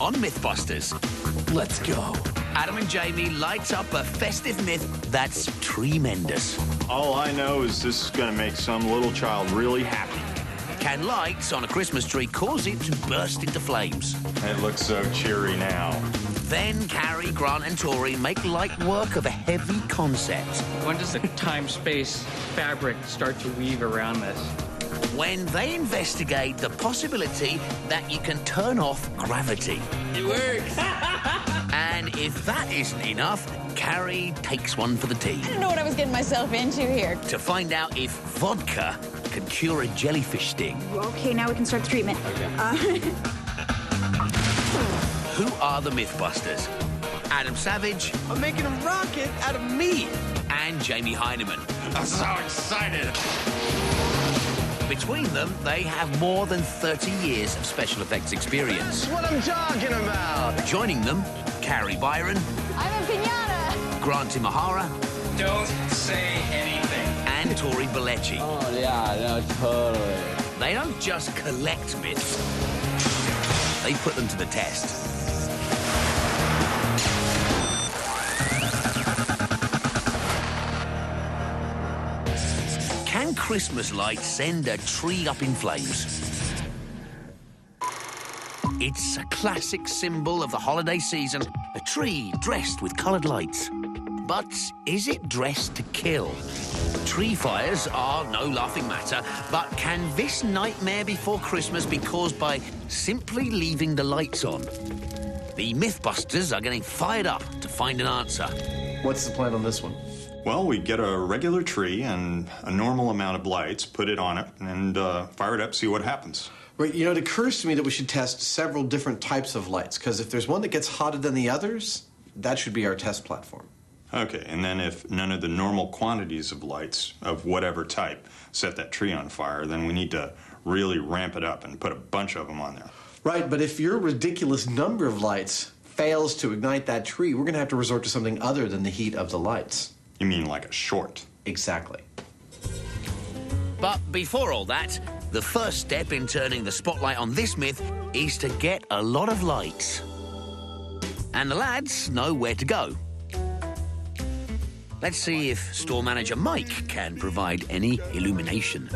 on Mythbusters. Let's go. Adam and Jamie light up a festive myth that's tremendous. All I know is this is going to make some little child really happy. Can lights on a Christmas tree cause it to burst into flames? It looks so cheery now. Then Carrie, Grant and Tori make light work of a heavy concept. When does the time-space fabric start to weave around this? When they investigate the possibility that you can turn off gravity. It works! And if that isn't enough, Carrie takes one for the team. I didn't know what I was getting myself into here. To find out if vodka can cure a jellyfish sting. Okay, now we can start the treatment. Who are the Mythbusters? Adam Savage. I'm making a rocket out of meat. And Jamie Heineman. I'm so excited. Between them, they have more than 30 years of special effects experience. That's what I'm talking about. Joining them, Carrie Byron. I'm a piñata. Grant Imahara. Don't say anything. And Tori Bellecci. Oh, yeah, no, totally. They don't just collect myths. They put them to the test. Can Christmas lights send a tree up in flames? It's a classic symbol of the holiday season, a tree dressed with coloured lights. But is it dressed to kill? Tree fires are no laughing matter, but can this nightmare before Christmas be caused by simply leaving the lights on? The Mythbusters are getting fired up to find an answer. What's the plan on this one? Well, we get a regular tree and a normal amount of lights, put it on it, and fire it up, see what happens. Right, you know, it occurs to me that we should test several different types of lights, because if there's one that gets hotter than the others, that should be our test platform. Okay, and then if none of the normal quantities of lights of whatever type set that tree on fire, then we need to really ramp it up and put a bunch of them on there. Right, but if your ridiculous number of lights fails to ignite that tree, we're going to have to resort to something other than the heat of the lights. You mean like a short? Exactly. But before all that, the first step in turning the spotlight on this myth is to get a lot of lights. And the lads know where to go. Let's see if store manager Mike can provide any illumination.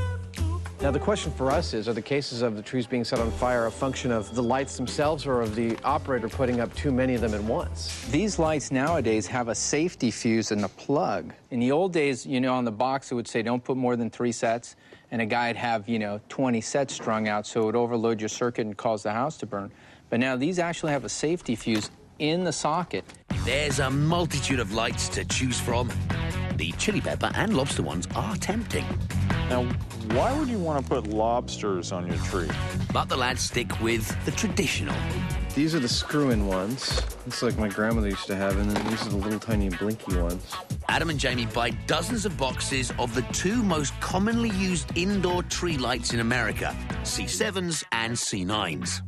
Now, the question for us is, are the cases of the trees being set on fire a function of the lights themselves or of the operator putting up too many of them at once? These lights nowadays have a safety fuse and a plug. In the old days, you know, on the box it would say don't put more than 3 sets, and a guy'd have, 20 sets strung out, so it would overload your circuit and cause the house to burn. But now these actually have a safety fuse in the socket. There's a multitude of lights to choose from. The chili pepper and lobster ones are tempting. Now, why would you want to put lobsters on your tree? But the lads stick with the traditional. These are the screw-in ones. It's like my grandmother used to have, and then these are the little tiny blinky ones. Adam and Jamie buy dozens of boxes of the 2 most commonly used indoor tree lights in America, C7s and C9s.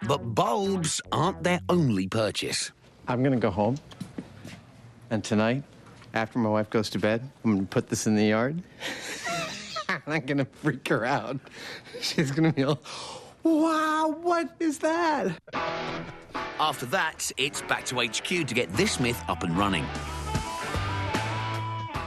But bulbs aren't their only purchase. I'm going to go home, and tonight, after my wife goes to bed, I'm going to put this in the yard. I'm going to freak her out. She's going to be all, wow, what is that? After that, it's back to HQ to get this myth up and running.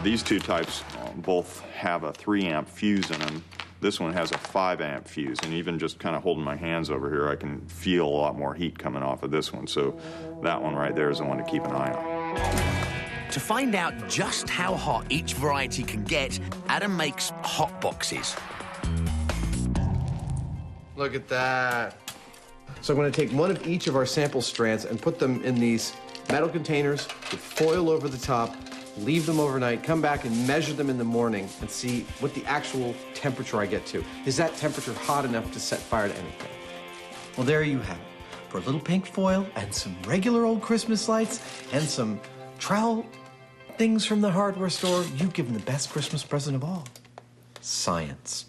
These 2 types both have a 3-amp fuse in them. This one has a 5-amp fuse, and even just kind of holding my hands over here, I can feel a lot more heat coming off of this one. So that one right there is the one to keep an eye on. To find out just how hot each variety can get, Adam makes hot boxes. Look at that. So I'm going to take one of each of our sample strands and put them in these metal containers with foil over the top, leave them overnight, come back and measure them in the morning and see what the actual temperature I get to. Is that temperature hot enough to set fire to anything? Well, there you have it. For a little pink foil and some regular old Christmas lights and some trowel things from the hardware store, you've given the best Christmas present of all. Science.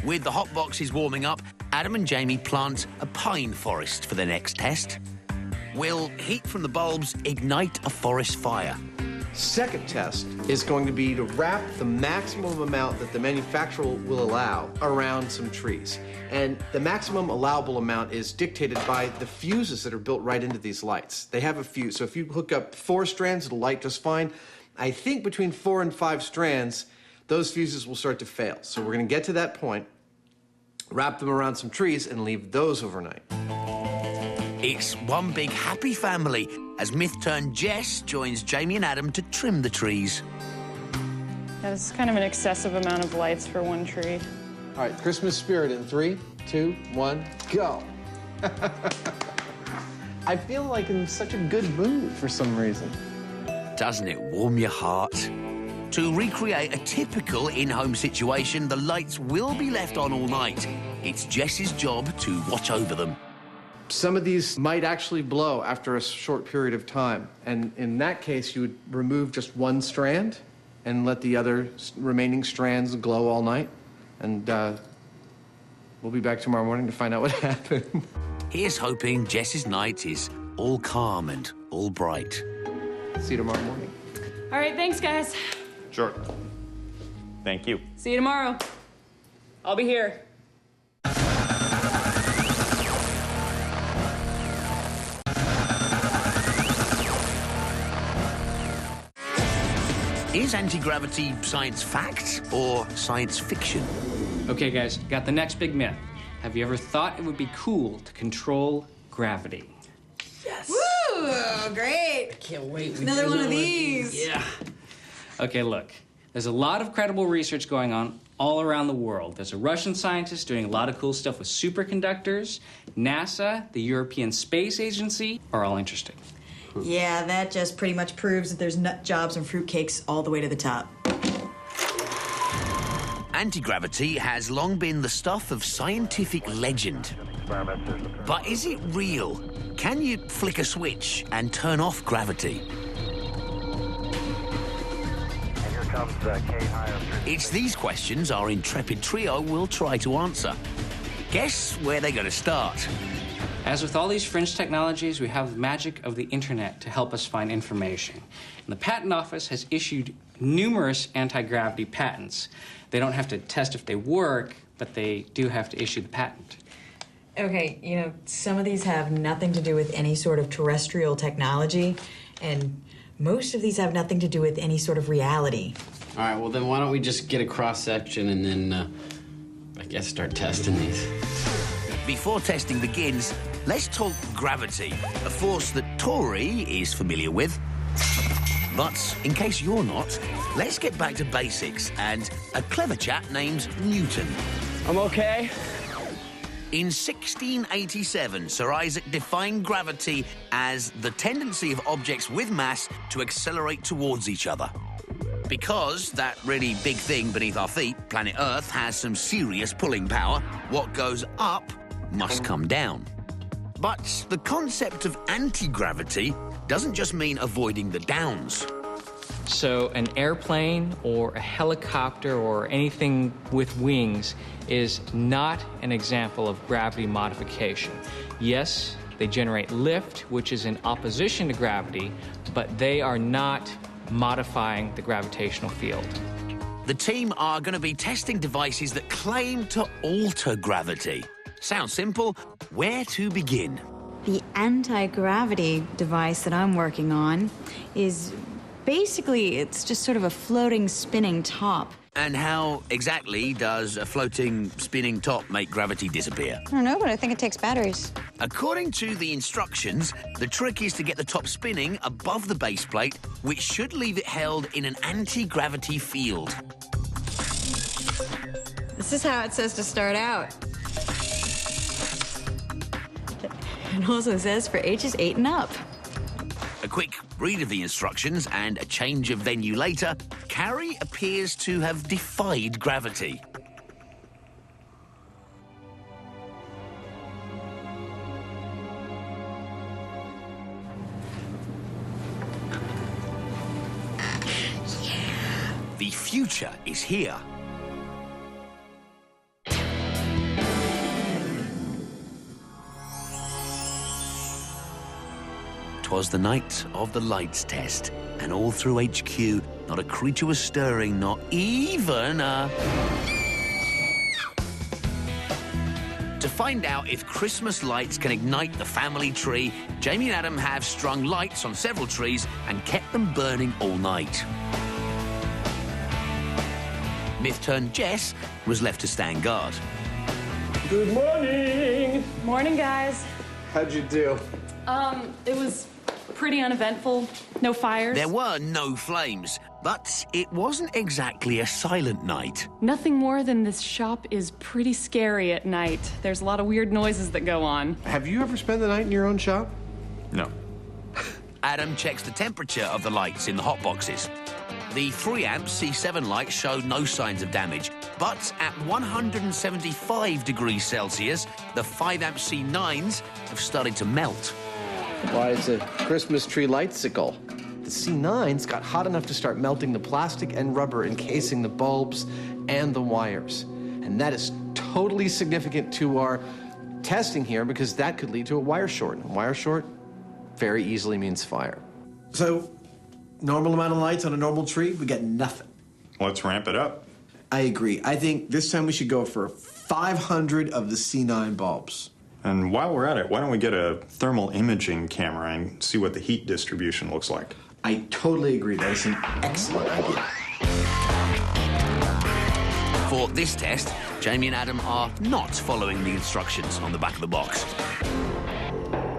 With the hot boxes warming up, Adam and Jamie plant a pine forest for their next test. Will heat from the bulbs ignite a forest fire? Second test is going to be to wrap the maximum amount that the manufacturer will allow around some trees. And the maximum allowable amount is dictated by the fuses that are built right into these lights. They have a fuse, so if you hook up 4 strands, it'll light just fine. I think between 4 and 5 strands, those fuses will start to fail. So we're gonna get to that point, wrap them around some trees, and leave those overnight. It's one big happy family as Myth-turned Jess joins Jamie and Adam to trim the trees. Yeah, this is kind of an excessive amount of lights for one tree. All right, Christmas spirit in 3, 2, 1, go. I feel like in such a good mood for some reason. Doesn't it warm your heart? To recreate a typical in-home situation, the lights will be left on all night. It's Jess's job to watch over them. Some of these might actually blow after a short period of time. And in that case, you would remove just 1 strand and let the other remaining strands glow all night. And we'll be back tomorrow morning to find out what happened. Here's hoping Jess's night is all calm and all bright. See you tomorrow morning. All right, thanks, guys. Sure. Thank you. See you tomorrow. I'll be here. Is anti-gravity science fact or science fiction? Okay, guys, got the next big myth. Have you ever thought it would be cool to control gravity? Yes. Woo! Great. Can't wait. Another one of these. Yeah. Okay, look. There's a lot of credible research going on all around the world. There's a Russian scientist doing a lot of cool stuff with superconductors. NASA, the European Space Agency are all interesting. Yeah, that just pretty much proves that there's nut jobs and fruitcakes all the way to the top. Anti-gravity has long been the stuff of scientific legend. But is it real? Can you flick a switch and turn off gravity? It's these questions our intrepid trio will try to answer. Guess where they're going to start? As with all these fringe technologies, we have the magic of the internet to help us find information. And the Patent Office has issued numerous anti-gravity patents. They don't have to test if they work, but they do have to issue the patent. Okay, you know, some of these have nothing to do with any sort of terrestrial technology, and most of these have nothing to do with any sort of reality. All right, well then why don't we just get a cross-section and then, I guess, start testing these. Before testing begins, let's talk gravity, a force that Tori is familiar with. But in case you're not, let's get back to basics and a clever chap named Newton. I'm okay. In 1687, Sir Isaac defined gravity as the tendency of objects with mass to accelerate towards each other. Because that really big thing beneath our feet, planet Earth, has some serious pulling power, what goes up must come down. But the concept of anti-gravity doesn't just mean avoiding the downs. So an airplane or a helicopter or anything with wings is not an example of gravity modification. Yes, they generate lift, which is in opposition to gravity, but they are not modifying the gravitational field. The team are going to be testing devices that claim to alter gravity. Sounds simple. Where to begin? The anti-gravity device that I'm working on is basically, it's just sort of a floating, spinning top. And how exactly does a floating, spinning top make gravity disappear? I don't know, but I think it takes batteries. According to the instructions, the trick is to get the top spinning above the base plate, which should leave it held in an anti-gravity field. This is how it says to start out. It also says for ages 8 and up. A quick read of the instructions and a change of venue later, Carrie appears to have defied gravity. The future is here. 'Twas the night of the lights test, and all through HQ, not a creature was stirring, not even a... To find out if Christmas lights can ignite the family tree, Jamie and Adam have strung lights on several trees and kept them burning all night. Myth-turned Jess was left to stand guard. Good morning! Morning, guys. How'd you do? It was pretty uneventful. No fires. There were no flames, but it wasn't exactly a silent night. Nothing more than this shop is pretty scary at night. There's a lot of weird noises that go on. Have you ever spent the night in your own shop? No. Adam checks the temperature of the lights in the hot boxes. The 3-amp C7 light showed no signs of damage, but at 175 degrees Celsius, the 5-amp C9s have started to melt. Why, it's a Christmas tree lightsicle. The C9s got hot enough to start melting the plastic and rubber encasing the bulbs and the wires. And that is totally significant to our testing here because that could lead to a wire short. And a wire short very easily means fire. So, normal amount of lights on a normal tree, we get nothing. Let's ramp it up. I agree. I think this time we should go for 500 of the C9 bulbs. And while we're at it, why don't we get a thermal imaging camera and see what the heat distribution looks like? I totally agree. That is an excellent idea. For this test, Jamie and Adam are not following the instructions on the back of the box.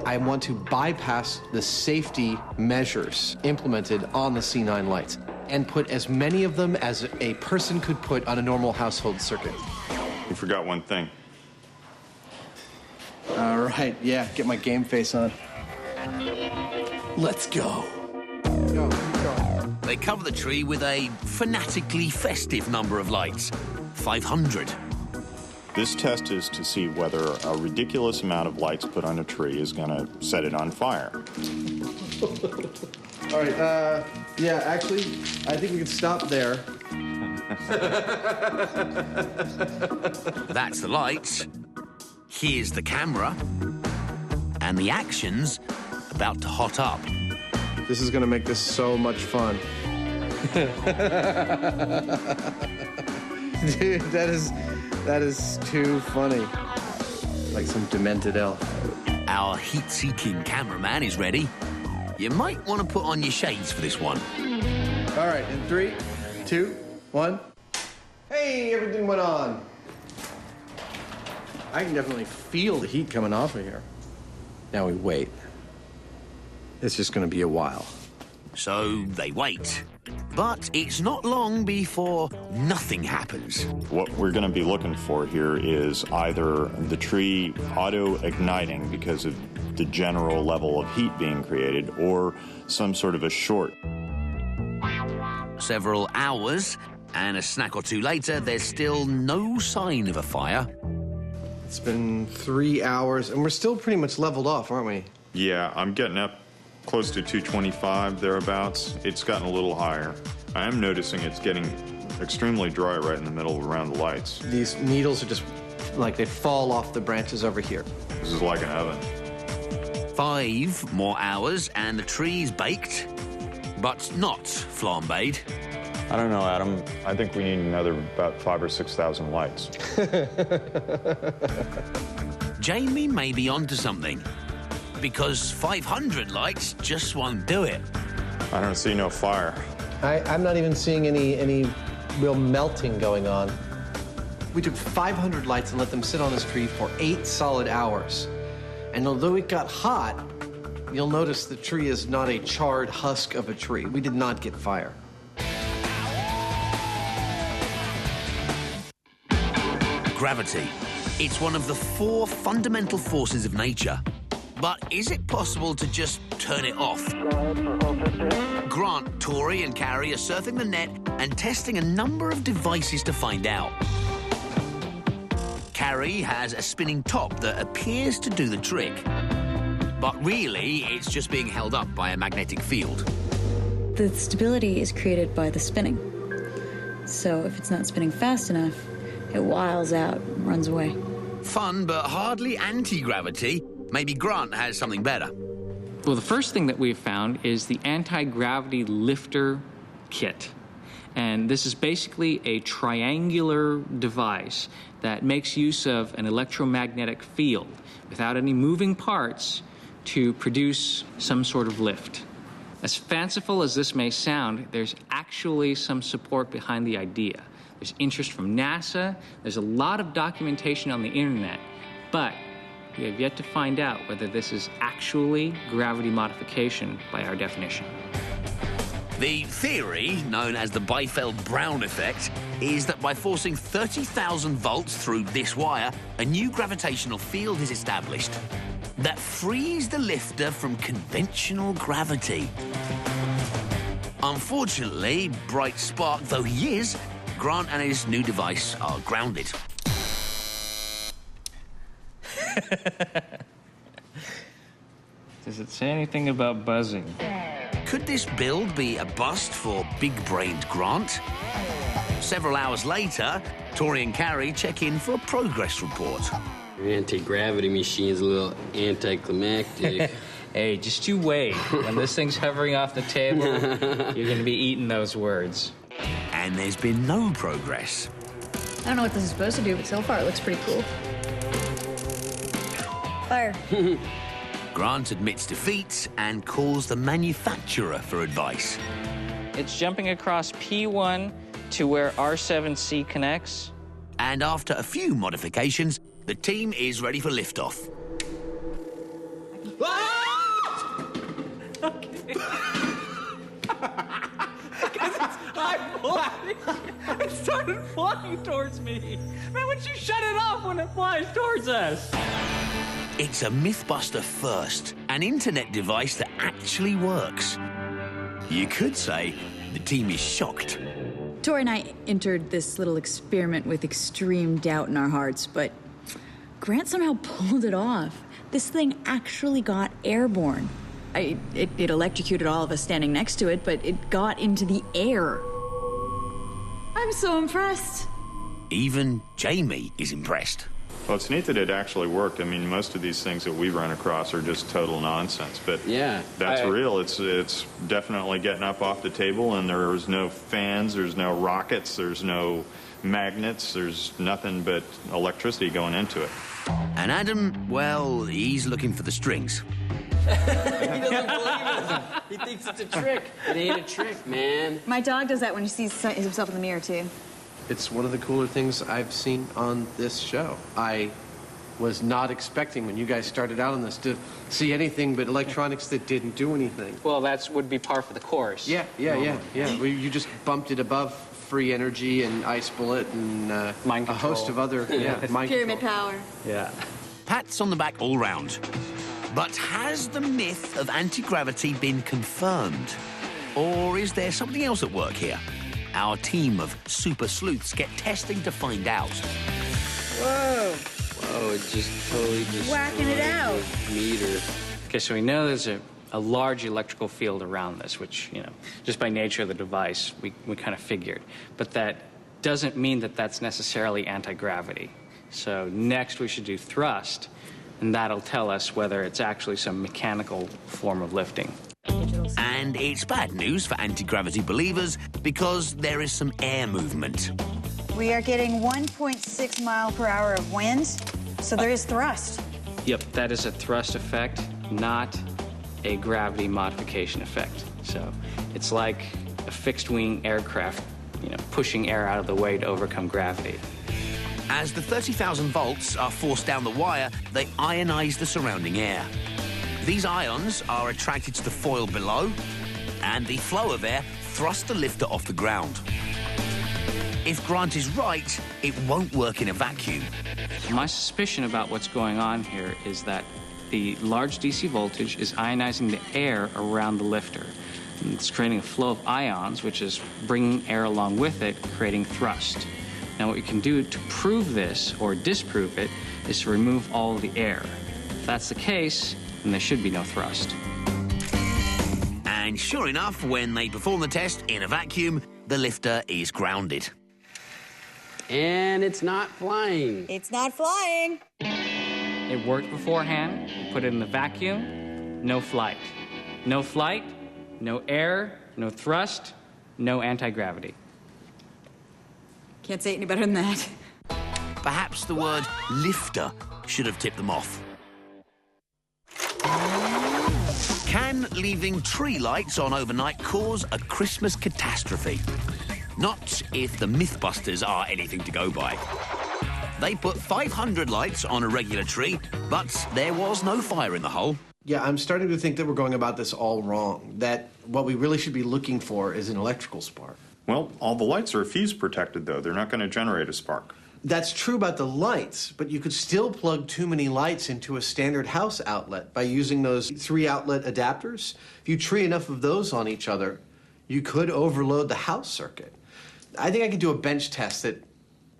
I want to bypass the safety measures implemented on the C9 lights and put as many of them as a person could put on a normal household circuit. You forgot one thing. All right, yeah, get my game face on. Let's go. Go. They cover the tree with a fanatically festive number of lights, 500. This test is to see whether a ridiculous amount of lights put on a tree is going to set it on fire. All right, yeah, actually, I think we can stop there. That's the lights. Here's the camera. And the action's about to hot up. This is gonna make this so much fun. Dude, that is too funny. Like some demented elf. Our heat-seeking cameraman is ready. You might want to put on your shades for this one. All right, in 3, 2, 1. Hey, everything went on. I can definitely feel the heat coming off of here. Now we wait. It's just gonna be a while. So they wait. But it's not long before nothing happens. What we're going to be looking for here is either the tree auto-igniting because of the general level of heat being created, or some sort of a short. Several hours and a snack or two later, there's still no sign of a fire. It's been 3 hours, and we're still pretty much leveled off, aren't we? Yeah, I'm getting up close to 225, thereabouts. It's gotten a little higher. I am noticing it's getting extremely dry right in the middle around the lights. These needles are just like they fall off the branches over here. This is like an oven. 5 more hours and the tree's baked, but not flambéed. I don't know, Adam. I think we need another about 5,000 or 6,000 lights. Jamie may be onto something, because 500 lights just won't do it. I don't see no fire. I'm not even seeing any real melting going on. We took 500 lights and let them sit on this tree for 8 solid hours. And although it got hot, you'll notice the tree is not a charred husk of a tree. We did not get fire. Gravity. It's one of the 4 fundamental forces of nature. But is it possible to just turn it off? Grant, Tori, and Carrie are surfing the net and testing a number of devices to find out. Carrie has a spinning top that appears to do the trick. But really, it's just being held up by a magnetic field. The stability is created by the spinning. So if it's not spinning fast enough, it wiles out and runs away. Fun, but hardly anti-gravity. Maybe Grant has something better. Well, the first thing that we've found is the anti-gravity lifter kit. And this is basically a triangular device that makes use of an electromagnetic field without any moving parts to produce some sort of lift. As fanciful as this may sound, there's actually some support behind the idea. There's interest from NASA, there's a lot of documentation on the internet, but we have yet to find out whether this is actually gravity modification by our definition. The theory, known as the Biefeld-Brown effect, is that by forcing 30,000 volts through this wire, a new gravitational field is established that frees the lifter from conventional gravity. Unfortunately, bright spark though he is, Grant and his new device are grounded. Does it say anything about buzzing? Could this build be a bust for big-brained Grant? Several hours later, Tori and Carrie check in for a progress report. Your anti-gravity machine's a little anticlimactic. Hey, just you wait. When this thing's hovering off the table, you're going to be eating those words. And there's been no progress. I don't know what this is supposed to do, but so far it looks pretty cool. Fire. Grant admits defeat and calls the manufacturer for advice. It's jumping across P1 to where R7C connects. And after a few modifications, the team is ready for liftoff. It started flying towards me. Man, why don't you shut it off when it flies towards us? It's a Mythbuster first, an internet device that actually works. You could say the team is shocked. Tori and I entered this little experiment with extreme doubt in our hearts, but Grant somehow pulled it off. This thing actually got airborne. It electrocuted all of us standing next to it, but it got into the air. I'm so impressed. Even Jamie is impressed. Well, it's neat that it actually worked. I mean, most of these things that we run across are just total nonsense, but yeah, that's real. It's definitely getting up off the table, and there's no fans, there's no rockets, there's no magnets, there's nothing but electricity going into it. And Adam, well, he's looking for the strings. He doesn't believe it. He thinks it's a trick. It ain't a trick, man. My dog does that when he sees himself in the mirror, too. It's one of the cooler things I've seen on this show. I was not expecting, when you guys started out on this, to see anything but electronics that didn't do anything. Well, that would be par for the course. Yeah. You just bumped it above free energy and ice bullet and a host of other mind Pyramid control. power. Yeah. Pats on the back all round. But has the myth of anti-gravity been confirmed? Or is there something else at work here? Our team of super sleuths get testing to find out. Whoa. Whoa, it just totally just whacking it out. Meter. Okay, so we know there's a large electrical field around this, which, you know, just by nature of the device, we kind of figured. But that doesn't mean that that's necessarily anti-gravity. So next we should do thrust, and that'll tell us whether it's actually some mechanical form of lifting. And it's bad news for anti-gravity believers because there is some air movement. We are getting 1.6 mile per hour of winds, so there is thrust. Yep, that is a thrust effect, not a gravity modification effect. So it's like a fixed-wing aircraft, you know, pushing air out of the way to overcome gravity. As the 30,000 volts are forced down the wire, they ionize the surrounding air. These ions are attracted to the foil below, and the flow of air thrusts the lifter off the ground. If Grant is right, it won't work in a vacuum. My suspicion about what's going on here is that the large DC voltage is ionizing the air around the lifter. And it's creating a flow of ions, which is bringing air along with it, creating thrust. Now, what we can do to prove this, or disprove it, is to remove all of the air. If that's the case, then there should be no thrust. And sure enough, when they perform the test in a vacuum, the lifter is grounded. And it's not flying. It's not flying. It worked beforehand. We put it in the vacuum. no flight. No flight, no air, no thrust, no anti-gravity. Can't say it any better than that. Perhaps the word lifter should have tipped them off. Can leaving tree lights on overnight cause a Christmas catastrophe? Not if the Mythbusters are anything to go by. They put 500 lights on a regular tree, but there was no fire in the hole. Yeah, I'm starting to think that we're going about this all wrong, that what we really should be looking for is an electrical spark. Well, all the lights are fuse protected, though. They're not going to generate a spark. That's true about the lights, but you could still plug too many lights into a standard house outlet by using those 3-outlet adapters. If you tree enough of those on each other, you could overload the house circuit. I think I could do a bench test that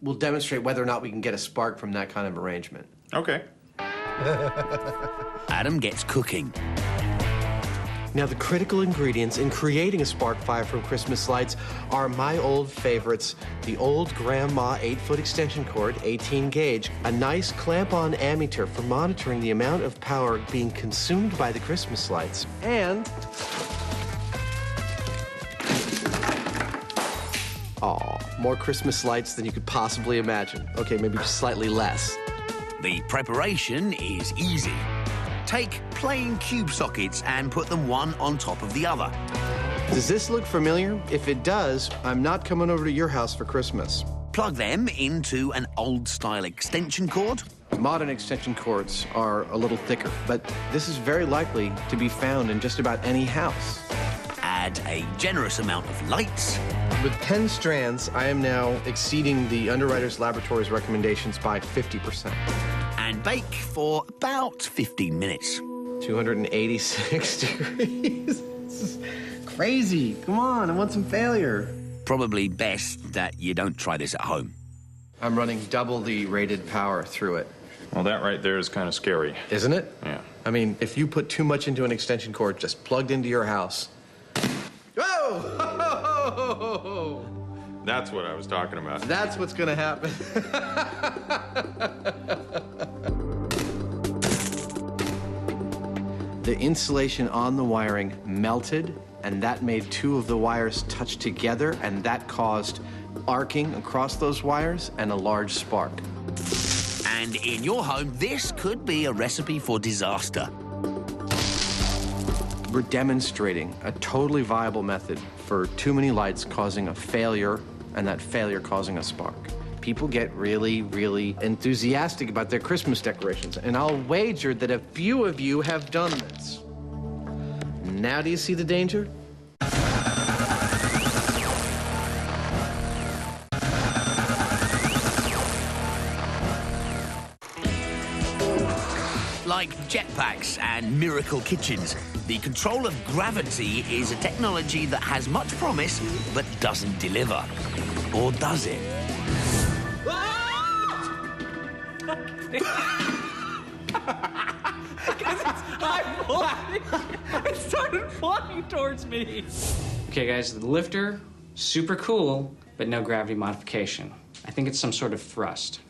will demonstrate whether or not we can get a spark from that kind of arrangement. Okay. Adam gets cooking. Now, the critical ingredients in creating a spark fire from Christmas lights are my old favorites: the old grandma 8-foot extension cord, 18 gauge, a nice clamp-on ammeter for monitoring the amount of power being consumed by the Christmas lights, and more Christmas lights than you could possibly imagine. Okay, maybe just slightly less. The preparation is easy. Take plain cube sockets and put them one on top of the other. Does this look familiar? If it does, I'm not coming over to your house for Christmas. Plug them into an old-style extension cord. Modern extension cords are a little thicker, but this is very likely to be found in just about any house. Add a generous amount of lights. With 10 strands, I am now exceeding the Underwriters Laboratories recommendations by 50%. And bake for about 15 minutes. 286 degrees. This is crazy. Come on, I want some failure. Probably best that you don't try this at home. I'm running double the rated power through it. Well, that right there is kind of scary. Isn't it? Yeah. I mean, if you put too much into an extension cord just plugged into your house. Whoa! That's what I was talking about. That's what's gonna happen. The insulation on the wiring melted, and that made 2 of the wires touch together, and that caused arcing across those wires and a large spark. And in your home, this could be a recipe for disaster. We're demonstrating a totally viable method for too many lights causing a failure, and that failure causing a spark. People get really, really enthusiastic about their Christmas decorations, and I'll wager that a few of you have done this. Now do you see the danger? Like jetpacks and miracle kitchens, the control of gravity is a technology that has much promise but doesn't deliver. Or does it? It started flying towards me. Okay, guys, the lifter, super cool, but no gravity modification. I think it's some sort of thrust.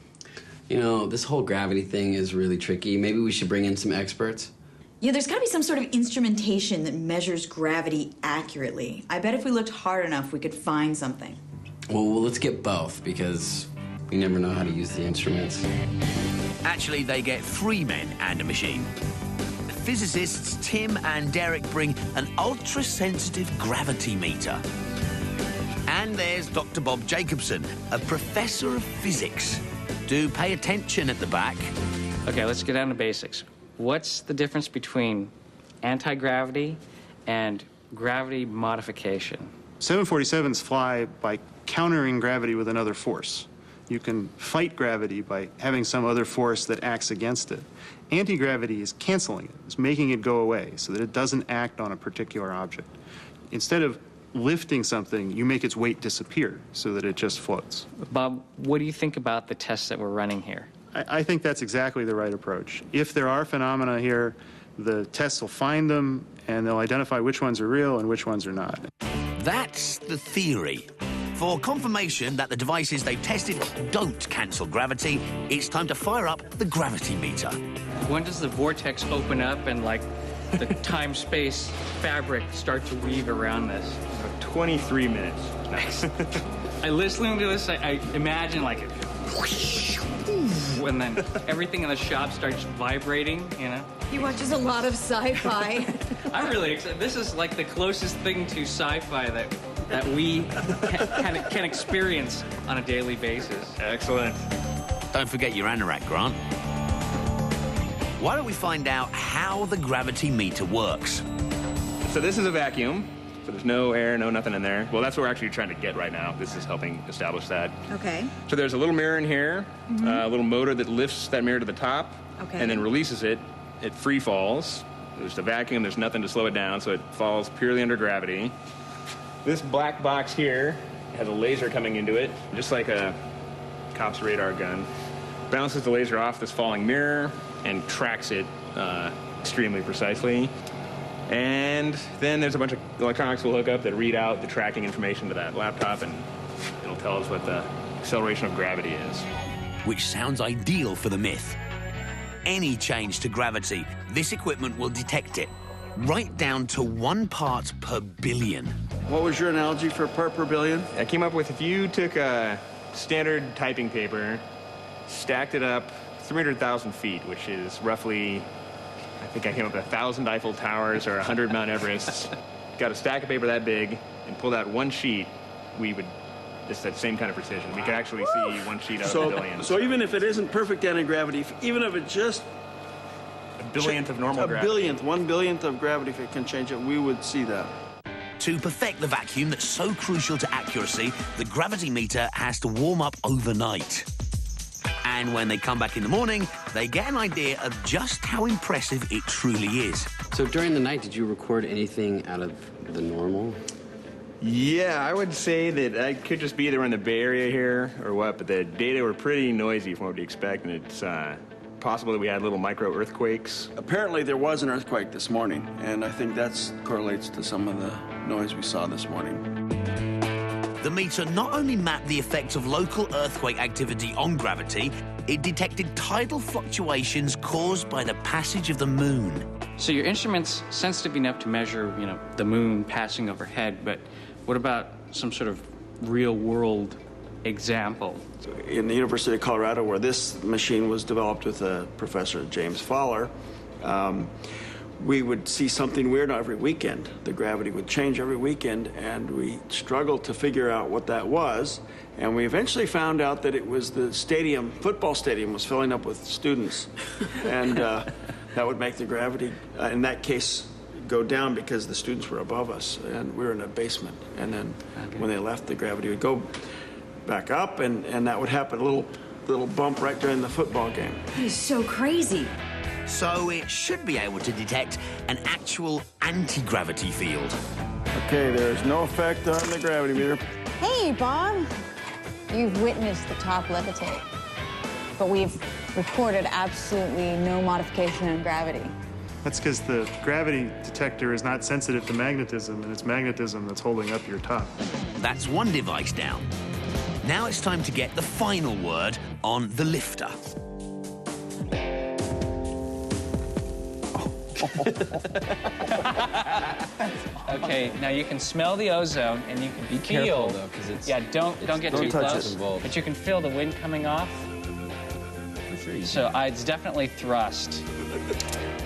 You know, this whole gravity thing is really tricky. Maybe we should bring in some experts. Yeah, there's gotta be some sort of instrumentation that measures gravity accurately. I bet if we looked hard enough, we could find something. Well, let's get both, because we never know how to use the instruments. Actually, they get 3 men and a machine. Physicists Tim and Derek bring an ultra-sensitive gravity meter. And there's Dr. Bob Jacobson, a professor of physics. Do pay attention at the back. Okay, let's get down to basics. What's the difference between anti-gravity and gravity modification? 747s fly by countering gravity with another force. You can fight gravity by having some other force that acts against it. Anti-gravity is canceling it. It's making it go away so that it doesn't act on a particular object. Instead of lifting something, you make its weight disappear so that it just floats. Bob, what do you think about the tests that we're running here? I think that's exactly the right approach. If there are phenomena here, the tests will find them and they'll identify which ones are real and which ones are not. That's the theory. For confirmation that the devices they've tested don't cancel gravity, it's time to fire up the gravity meter. When does the vortex open up and, like, the time-space fabric start to weave around this? 23 minutes. I listening to this, I imagine like it, and then everything in the shop starts vibrating, you know? He watches a lot of sci-fi. I'm really excited. This is like the closest thing to sci-fi that we can experience on a daily basis. Excellent. Don't forget your anorak, Grant. Why don't we find out how the gravity meter works? So this is a vacuum. So there's no air, no nothing in there. Well, that's what we're actually trying to get right now. This is helping establish that. Okay. So there's a little mirror in here, a little motor that lifts that mirror to the top, Okay. and then releases it. It free falls. There's a vacuum, there's nothing to slow it down, so it falls purely under gravity. This black box here has a laser coming into it, just like a cop's radar gun. Bounces the laser off this falling mirror and tracks it extremely precisely. And then there's a bunch of electronics we'll hook up that read out the tracking information to that laptop, and it'll tell us what the acceleration of gravity is. Which sounds ideal for the Myth. Any change to gravity, this equipment will detect it, right down to 1 part per billion. What was your analogy for part per billion? I came up with if you took a standard typing paper, stacked it up 300,000 feet, which is roughly, I think I came up with 1,000 Eiffel Towers or 100 Mount Everests, got a stack of paper that big, and pulled out one sheet, we would, just that same kind of precision. We could actually see one sheet out of a billion. So even if it isn't perfect anti-gravity, even if it's just a billionth of normal gravity. A billionth, 1/1,000,000th of gravity, if it can change it, we would see that. To perfect the vacuum that's so crucial to accuracy, the gravity meter has to warm up overnight. And when they come back in the morning, they get an idea of just how impressive it truly is. So during the night, did you record anything out of the normal? Yeah, I would say that I could just be either in the Bay Area here or what, but the data were pretty noisy from what you'd expect, and it's possible that we had little micro earthquakes. Apparently there was an earthquake this morning, and I think that correlates to some of the noise we saw this morning. The meter not only mapped the effects of local earthquake activity on gravity, it detected tidal fluctuations caused by the passage of the moon. So your instrument's sensitive enough to measure, you know, the moon passing overhead, but what about some sort of real-world example? In the University of Colorado, where this machine was developed with Professor James Fowler, we would see something weird every weekend. The gravity would change every weekend, and we struggled to figure out what that was. And we eventually found out that it was the stadium, football stadium was filling up with students. And that would make the gravity, in that case, go down because the students were above us, and we were in a basement. And then when they left, the gravity would go back up, and that would happen, a little bump right during the football game. That is so crazy. So it should be able to detect an actual anti-gravity field. Okay, there's no effect on the gravity meter. Hey, Bob. You've witnessed the top levitate, but we've recorded absolutely no modification in gravity. That's because the gravity detector is not sensitive to magnetism, and it's magnetism that's holding up your top. That's one device down. Now it's time to get the final word on the lifter. Okay, now you can smell the ozone, and you can Be feel. careful, though, because it's... Yeah, don't get don't too touch close. it. But you can feel the wind coming off. So it's definitely thrust.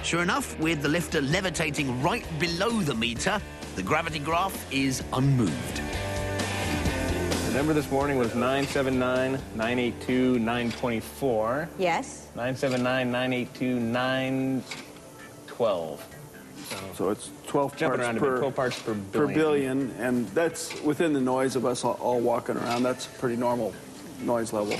Sure enough, with the lifter levitating right below the meter, the gravity graph is unmoved. The number this morning was 979-982-924. Yes? 979-982-912. So it's 12 Jumping parts around a per, bit, 12 parts per per billion, and that's within the noise of us all walking around. That's a pretty normal noise level.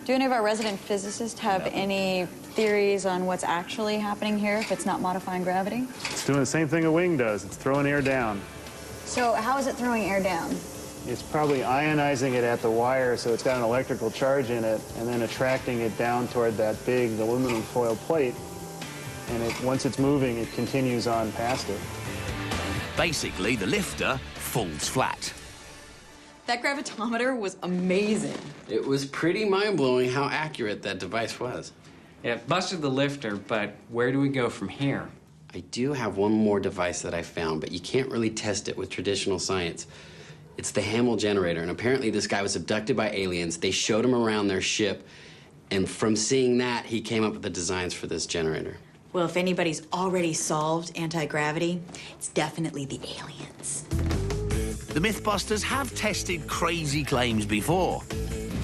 Do any of our resident physicists have any theories on what's actually happening here if it's not modifying gravity? It's doing the same thing a wing does. It's throwing air down. So how is it throwing air down? It's probably ionizing it at the wire, so it's got an electrical charge in it, and then attracting it down toward that big aluminum foil plate. And once it's moving, it continues on past it. Basically, the lifter falls flat. That gravitometer was amazing. It was pretty mind-blowing how accurate that device was. Yeah, it busted the lifter, but where do we go from here? I do have one more device that I found, but you can't really test it with traditional science. It's the Hamill generator, and apparently this guy was abducted by aliens. They showed him around their ship, and from seeing that, he came up with the designs for this generator. Well, if anybody's already solved anti-gravity, it's definitely the aliens. The Mythbusters have tested crazy claims before.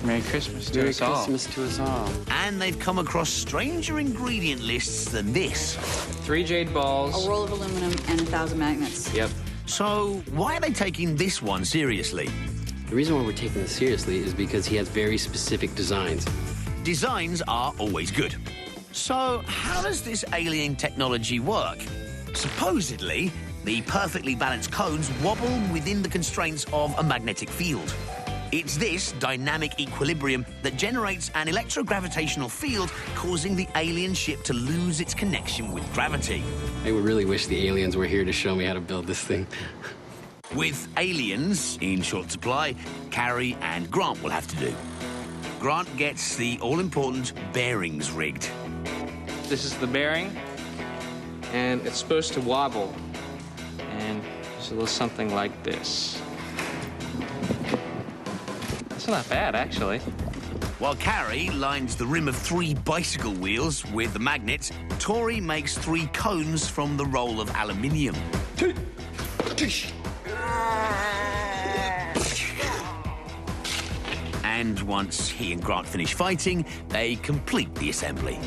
Merry Christmas to us all. Merry Christmas to us all. And they've come across stranger ingredient lists than this. 3 jade balls. A roll of aluminum and 1,000 magnets. Yep. So why are they taking this one seriously? The reason why we're taking this seriously is because he has very specific designs. Designs are always good. So how does this alien technology work? Supposedly, the perfectly balanced cones wobble within the constraints of a magnetic field. It's this dynamic equilibrium that generates an electrogravitational field, causing the alien ship to lose its connection with gravity. I would really wish the aliens were here to show me how to build this thing. With aliens in short supply, Carrie and Grant will have to do. Grant gets the all-important bearings rigged. This is the bearing, and it's supposed to wobble. And it's a little something like this. That's not bad, actually. While Carrie lines the rim of 3 bicycle wheels with the magnets, Tori makes 3 cones from the roll of aluminium. And once he and Grant finish fighting, they complete the assembly.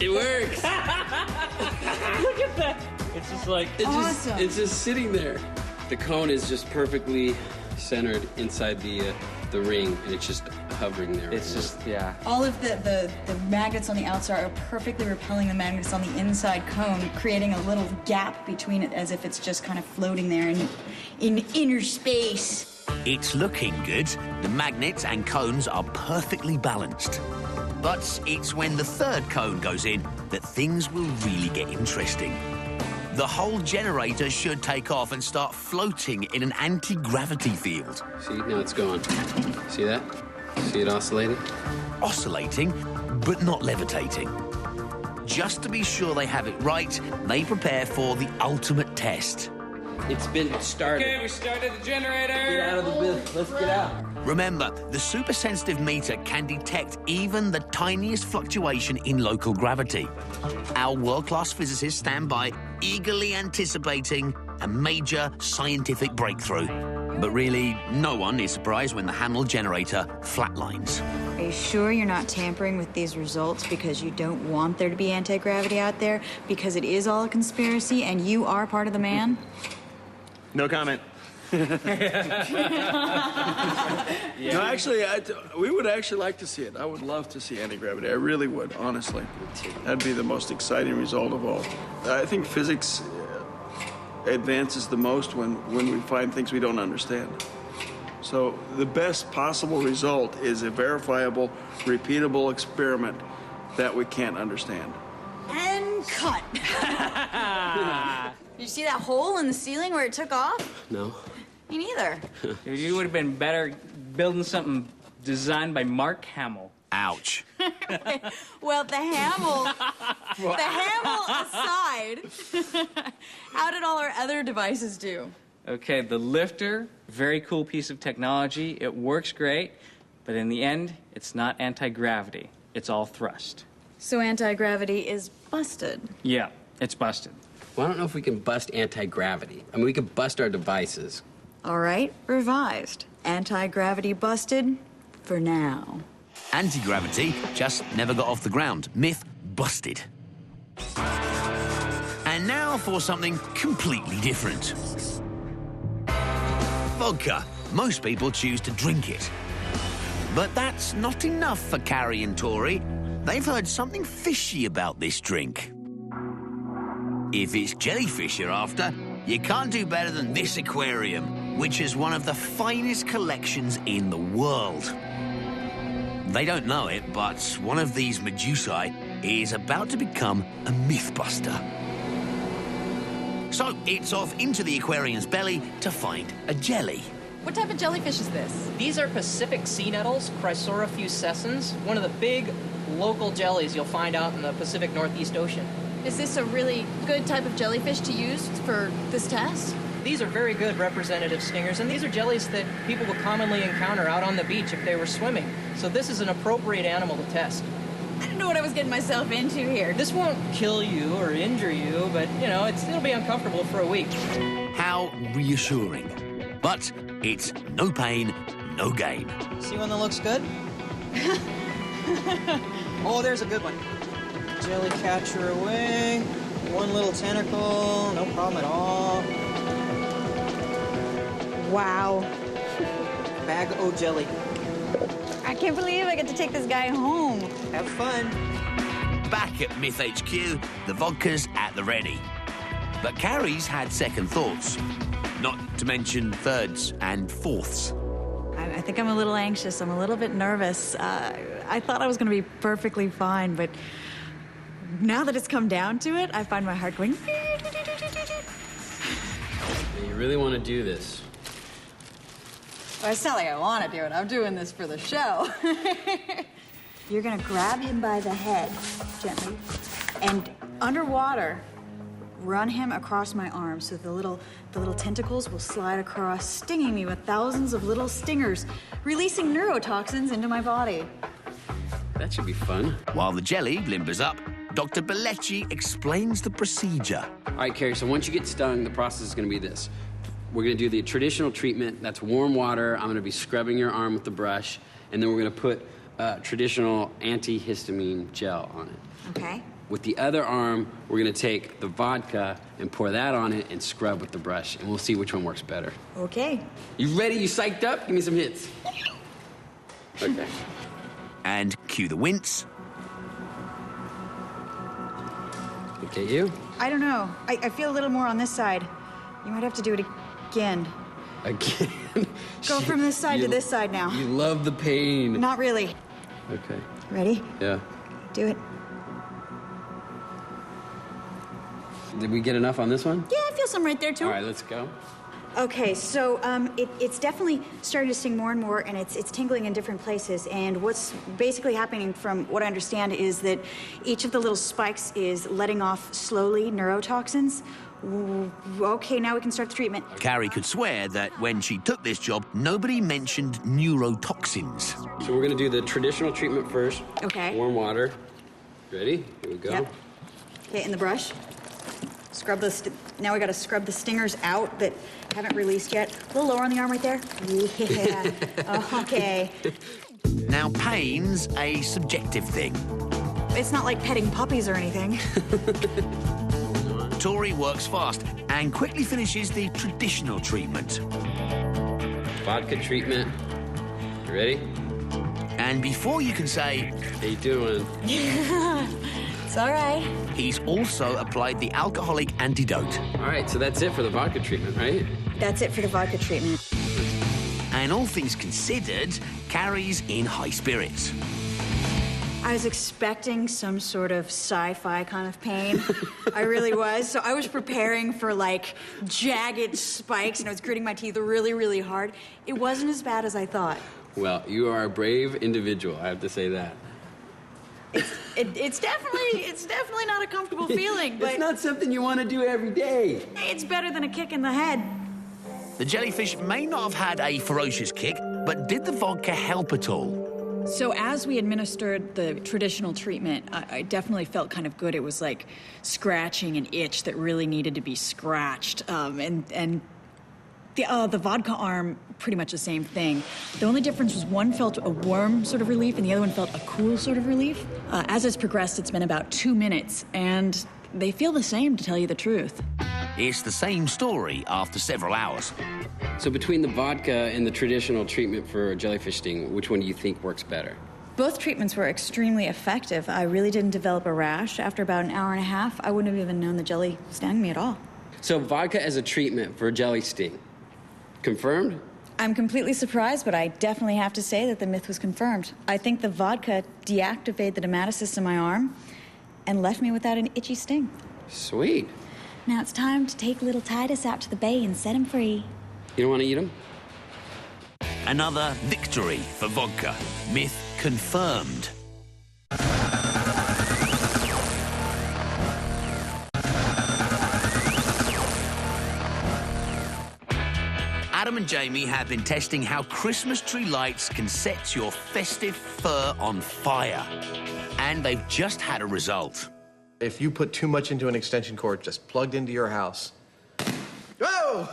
It works! Look at that! It's just like... It's just sitting there. The cone is just perfectly centered inside the ring, and it's just hovering there. It's just, yeah. All of the magnets on the outside are perfectly repelling the magnets on the inside cone, creating a little gap between it as if it's just kind of floating there in inner space. It's looking good. The magnets and cones are perfectly balanced. But it's when the 3rd cone goes in that things will really get interesting. The whole generator should take off and start floating in an anti-gravity field. See, now it's gone. See that? See it oscillating? Oscillating, but not levitating. Just to be sure they have it right, they prepare for the ultimate test. It's been started. Okay, we started the generator. Get out of the booth. Let's get out. Remember, the super-sensitive meter can detect even the tiniest fluctuation in local gravity. Our world-class physicists stand by, eagerly anticipating a major scientific breakthrough. But really, no one is surprised when the Hamill generator flatlines. Are you sure you're not tampering with these results because you don't want there to be anti-gravity out there? Because it is all a conspiracy and you are part of the man? No comment. No, actually, we would actually like to see it. I would love to see anti-gravity. I really would, honestly. That'd be the most exciting result of all. I think physics advances the most when we find things we don't understand. So the best possible result is a verifiable, repeatable experiment that we can't understand. And cut. You see that hole in the ceiling where it took off? No. Me neither. You would have been better building something designed by Mark Hamill. Ouch. Well, the Hamill aside, how did all our other devices do? Okay, the lifter, very cool piece of technology. It works great, but in the end, it's not anti-gravity. It's all thrust. So anti-gravity is busted. Yeah, it's busted. Well, I don't know if we can bust anti-gravity. I mean, we could bust our devices. All right, revised. Anti-gravity busted for now. Anti-gravity just never got off the ground. Myth busted. And now for something completely different. Vodka. Most people choose to drink it. But that's not enough for Carrie and Tori. They've heard something fishy about this drink. If it's jellyfish you're after, you can't do better than this aquarium, which is one of the finest collections in the world. They don't know it, but one of these medusae is about to become a Mythbuster. So it's off into the aquarium's belly to find a jelly. What type of jellyfish is this? These are Pacific sea nettles, Chrysora fuscescens, one of the big, local jellies you'll find out in the Pacific Northeast Ocean. Is this a really good type of jellyfish to use for this test? These are very good representative stingers, and these are jellies that people would commonly encounter out on the beach if they were swimming. So this is an appropriate animal to test. I didn't know what I was getting myself into here. This won't kill you or injure you, but, you know, it'll be uncomfortable for a week. How reassuring. But it's no pain, no gain. See one that looks good? Oh, there's a good one. Jelly catcher away. One little tentacle, no problem at all. Wow. Bag o' jelly. I can't believe I get to take this guy home. Have fun. Back at Myth HQ, the vodka's at the ready. But Carrie's had second thoughts. Not to mention thirds and fourths. I think I'm a little anxious. I'm a little bit nervous. I thought I was going to be perfectly fine, but now that it's come down to it, I find my heart going... You really want to do this? Well, it's not like I want to do it. I'm doing this for the show. You're going to grab him by the head, gently, and underwater, run him across my arm so the little tentacles will slide across, stinging me with thousands of little stingers, releasing neurotoxins into my body. That should be fun. While the jelly limbers up, Dr. Bellecci explains the procedure. All right, Carrie, so once you get stung, the process is going to be this. We're going to do the traditional treatment. That's warm water. I'm going to be scrubbing your arm with the brush, and then we're going to put traditional antihistamine gel on it. Okay. With the other arm, we're going to take the vodka and pour that on it and scrub with the brush, and we'll see which one works better. Okay. You ready? You psyched up? Give me some hits. Okay. And cue the wince. Okay, you? I don't know. I feel a little more on this side. You might have to do it again. Again? Go from this side to this side now. You love the pain. Not really. Okay. Ready? Yeah. Do it. Did we get enough on this one? Yeah, I feel some right there, too. All right, let's go. Okay, so it's definitely starting to sting more and more, and it's tingling in different places. And what's basically happening, from what I understand, is that each of the little spikes is letting off slowly neurotoxins. Okay, now we can start the treatment. Carrie could swear that when she took this job, nobody mentioned neurotoxins. So we're going to do the traditional treatment first. Okay. Warm water. Ready? Here we go. Yep. Okay, in the brush. Scrub the... Now we got to scrub the stingers out that haven't released yet. A little lower on the arm right there. Yeah. Okay. Now, pain's a subjective thing. It's not like petting puppies or anything. Tori works fast and quickly finishes the traditional treatment. Vodka treatment. You ready? And before you can say... How you doing? It's all right. He's also applied the alcoholic antidote. All right, so that's it for the vodka treatment, right? That's it for the vodka treatment. And all things considered, Carrie's in high spirits. I was expecting some sort of sci-fi kind of pain. I really was. So I was preparing for, like, jagged spikes, and I was gritting my teeth really, really hard. It wasn't as bad as I thought. Well, you are a brave individual, I have to say that. It's definitely not a comfortable feeling, but... It's not something you want to do every day. It's better than a kick in the head. The jellyfish may not have had a ferocious kick, but did the vodka help at all? So as we administered the traditional treatment, I definitely felt kind of good. It was like scratching an itch that really needed to be scratched. And the vodka arm, pretty much the same thing. The only difference was one felt a warm sort of relief and the other one felt a cool sort of relief. As it's progressed, it's been about 2 minutes, and they feel the same, to tell you the truth. It's the same story after several hours. So between the vodka and the traditional treatment for jellyfish sting, which one do you think works better? Both treatments were extremely effective. I really didn't develop a rash. After about an hour and a half, I wouldn't have even known the jelly stung me at all. So vodka as a treatment for jelly sting. Confirmed? I'm completely surprised, but I definitely have to say that the myth was confirmed. I think the vodka deactivated the nematocysts in my arm and left me without an itchy sting. Sweet. Now it's time to take little Titus out to the bay and set him free. You don't want to eat him? Another victory for vodka. Myth confirmed. Adam and Jamie have been testing how Christmas tree lights can set your festive fur on fire. And they've just had a result. If you put too much into an extension cord just plugged into your house. Whoa!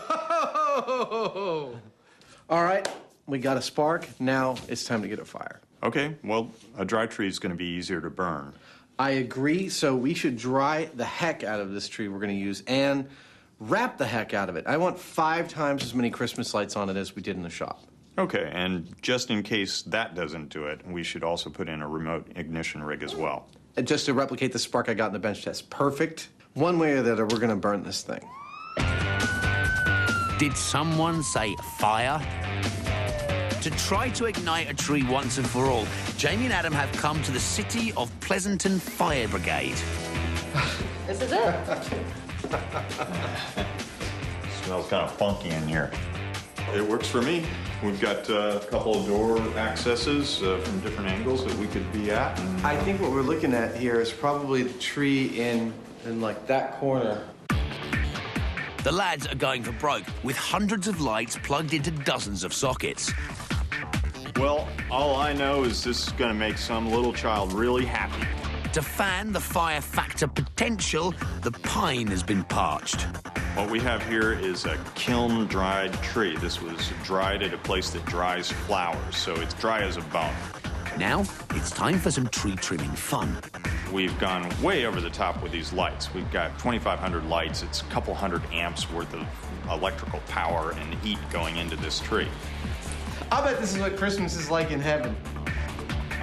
All right, we got a spark. Now it's time to get a fire. Okay, well, a dry tree is going to be easier to burn. I agree, so we should dry the heck out of this tree we're going to use and wrap the heck out of it. I want 5 times as many Christmas lights on it as we did in the shop. Okay, and just in case that doesn't do it, we should also put in a remote ignition rig as well. And just to replicate the spark I got in the bench test. Perfect. One way or the other, we're going to burn this thing. Did someone say fire? To try to ignite a tree once and for all, Jamie and Adam have come to the City of Pleasanton Fire Brigade. This is it. Smells kind of funky in here. It works for me. We've got a couple of door accesses from different angles that we could be at. I think what we're looking at here is probably the tree in like that corner. The lads are going for broke, with hundreds of lights plugged into dozens of sockets. Well, all I know is this is going to make some little child really happy. To fan the fire factor potential, the pine has been parched. What we have here is a kiln-dried tree. This was dried at a place that dries flowers, so it's dry as a bone. Now, it's time for some tree trimming fun. We've gone way over the top with these lights. We've got 2,500 lights. It's a couple hundred amps worth of electrical power and heat going into this tree. I bet this is what Christmas is like in heaven.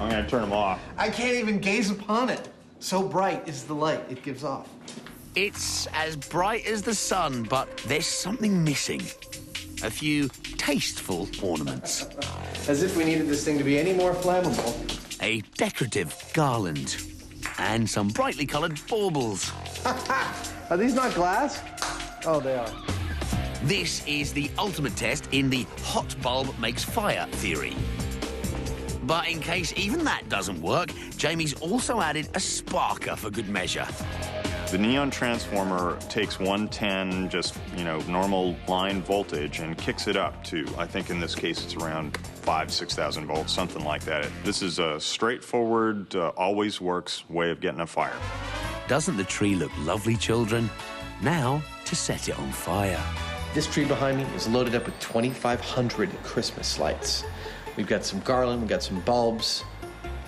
I'm going to turn them off. I can't even gaze upon it. So bright is the light it gives off. It's as bright as the sun, but there's something missing. A few tasteful ornaments. As if we needed this thing to be any more flammable. A decorative garland. And some brightly coloured baubles. Are these not glass? Oh, they are. This is the ultimate test in the hot bulb makes fire theory. But in case even that doesn't work, Jamie's also added a sparker for good measure. The neon transformer takes 110, just, normal line voltage and kicks it up to, I think in this case it's around 6,000 volts, something like that. This is a straightforward, always works way of getting a fire. Doesn't the tree look lovely, children? Now to set it on fire. This tree behind me is loaded up with 2,500 Christmas lights. We've got some garland, we've got some bulbs,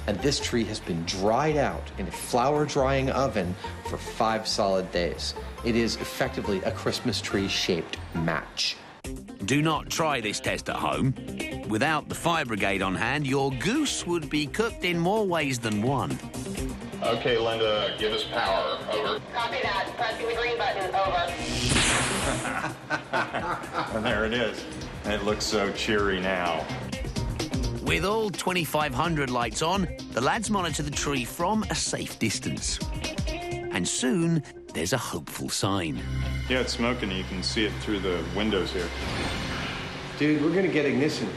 and this tree has been dried out in a flower drying oven for 5 solid days. It is effectively a Christmas tree shaped match. Do not try this test at home. Without the fire brigade on hand, your goose would be cooked in more ways than one. Okay, Linda, give us power. Over. Copy that. Pressing the green button. Over. And there it is. It looks so cheery now. With all 2,500 lights on, the lads monitor the tree from a safe distance. And soon, there's a hopeful sign. Yeah, it's smoking. You can see it through the windows here. Dude, we're gonna get ignition.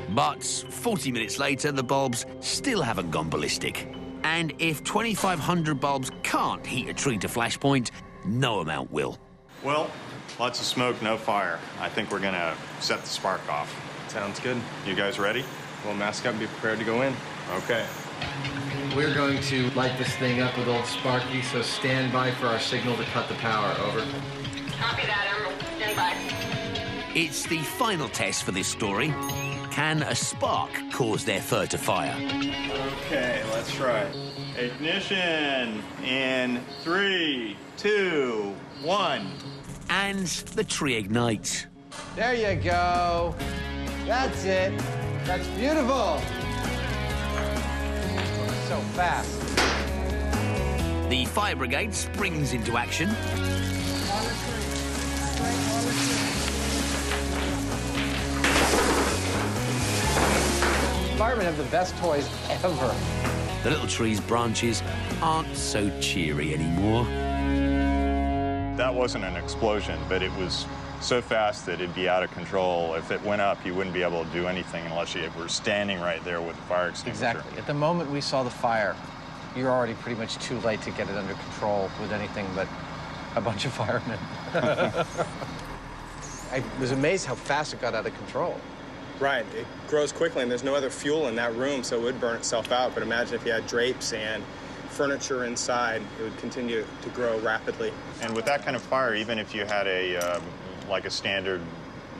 But 40 minutes later, the bulbs still haven't gone ballistic. And if 2,500 bulbs can't heat a tree to flashpoint, no amount will. Well, lots of smoke, no fire. I think we're gonna set the spark off. Sounds good. You guys ready? We'll mask up and be prepared to go in. Okay. We're going to light this thing up with old Sparky, so stand by for our signal to cut the power. Over. Copy that. Stand by. It's the final test for this story. Can a spark cause their fur to fire? Okay, let's try. Ignition in 3, 2, 1. And the tree ignites. There you go. That's it. That's beautiful. So fast. The fire brigade springs into action. Firemen have the best toys ever. The little tree's branches aren't so cheery anymore. That wasn't an explosion, but it was so fast that it'd be out of control. If it went up, you wouldn't be able to do anything unless you were standing right there with the fire extinguisher. Exactly. At the moment we saw the fire, you're already pretty much too late to get it under control with anything but a bunch of firemen. I was amazed how fast it got out of control. Right. It grows quickly, and there's no other fuel in that room, so it would burn itself out. But imagine if you had drapes and furniture inside, it would continue to grow rapidly. And with that kind of fire, even if you had a like a standard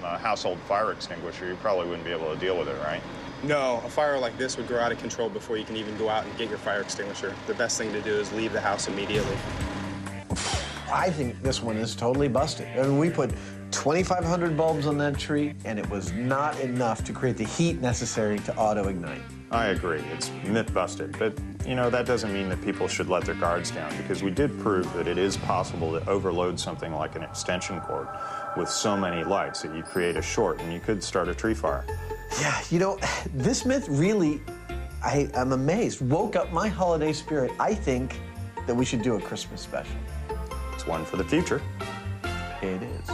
household fire extinguisher, you probably wouldn't be able to deal with it, right? No, a fire like this would grow out of control before you can even go out and get your fire extinguisher. The best thing to do is leave the house immediately. I think this one is totally busted. I mean, we put 2,500 bulbs on that tree, and it was not enough to create the heat necessary to auto-ignite. I agree. It's myth busted. But, you know, that doesn't mean that people should let their guards down, because we did prove that it is possible to overload something like an extension cord with so many lights that you create a short and you could start a tree fire. Yeah, you know, this myth really, I'm amazed, woke up my holiday spirit. I think that we should do a Christmas special. It's one for the future. It is.